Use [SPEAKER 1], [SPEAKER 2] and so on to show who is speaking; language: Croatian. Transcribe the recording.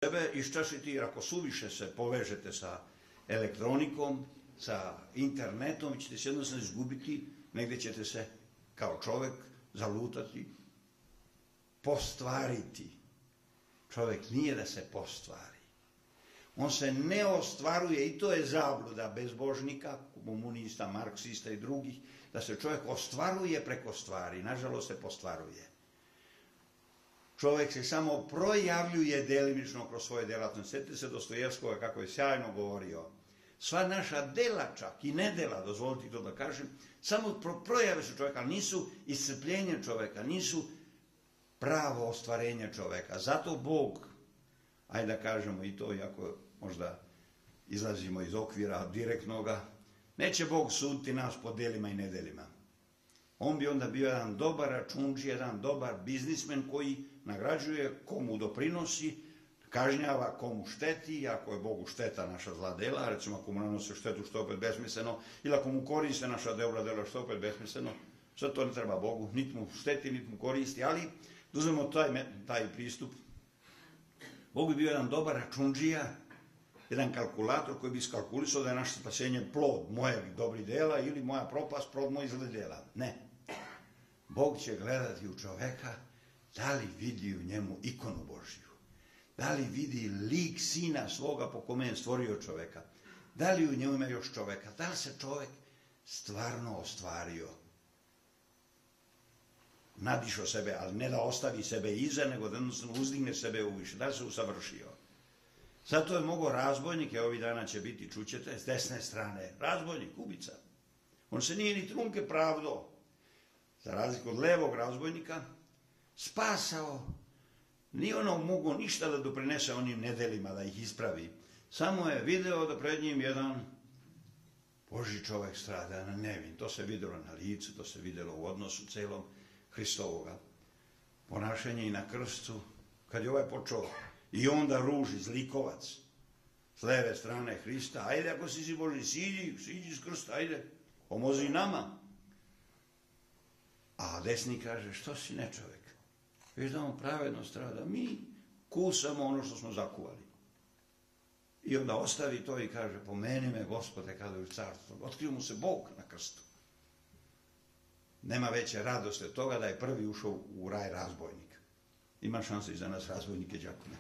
[SPEAKER 1] sebe iščašiti, jer ako suviše se povežete sa elektronikom, sa internetom, vi ćete se jednostavno izgubiti, negdje ćete se kao čovjek zalutati, postvariti. Čovjek nije da se postvari. On se ne ostvaruje, i to je zabluda bezbožnika, komunista, marksista i drugih, da se čovjek ostvaruje preko stvari. Nažalost se postvaruje. Čovjek se samo projavljuje delimično kroz svoje djelatnosti. Sjetite se Dostojevskoga kako je sjajno govorio. Sva naša dela čak i nedela, dozvolite to da kažem, samo projave su čovjeka, ali nisu iscrpljenje čovjeka, nisu pravo ostvarenje čovjeka. Zato Bog, ajde da kažemo i to, iako možda izlazimo iz okvira direktnoga, neće Bog suditi nas po delima i nedelima. On bi onda bio jedan dobar računči, jedan dobar biznismen koji nagrađuje komu doprinosi, kažnjava komu šteti, ako je Bogu šteta naša zla dela, recimo ako mu nanose štetu što opet besmisleno, ili ako mu koriste naša dobra dela što opet besmisleno, sve to ne treba Bogu, niti mu šteti, niti mu koristi, ali da uzmemo taj pristup. Bog bi bio jedan dobar računđija, jedan kalkulator koji bi iskalkulisao da je naše spasenje plod mojeg dobrih dela ili moja propast plod mojih zlih dela. Ne. Bog će gledati u čoveka da li vidi u njemu ikonu Božju, da li vidi lik sina svoga po kome je stvorio čoveka, da li u njemu ima još čoveka, da li se čovek stvarno ostvario, nadišao sebe, ali ne da ostavi sebe iza, nego da jednostavno uzdigne sebe u više, da li se usavršio. Zato je mogo razbojnik, ovih dana će biti, čućete, s desne strane, razbojnik, ubica. On se nije ni trunke pravdo, za razliku od levog razbojnika, spasao. Nije ono mogo ništa da doprinese onim nedelima, da ih ispravi. Samo je video da pred njim jedan Božji čovjek strada, nevin. To se vidjelo na licu, to se vidjelo u odnosu celom Hristovoga ponašanja i na krstu, kad je ovaj počeo i onda ruži, zlikovac, s leve strane Hrista, ajde ako si Boži, siđi s krsta, ajde, pomozi nama. A desni kaže, što si nečovek? Viš da on pravedno strada, mi kusamo ono što smo zakuvali. I onda ostavi to i kaže, pomeni me Gospode kada je u carstvu. Otkrio mu se Bog na krstu. Nema veće radosti od toga da je prvi ušao u raj razbojnik. Ima šanse i za nas razbojnike đakone.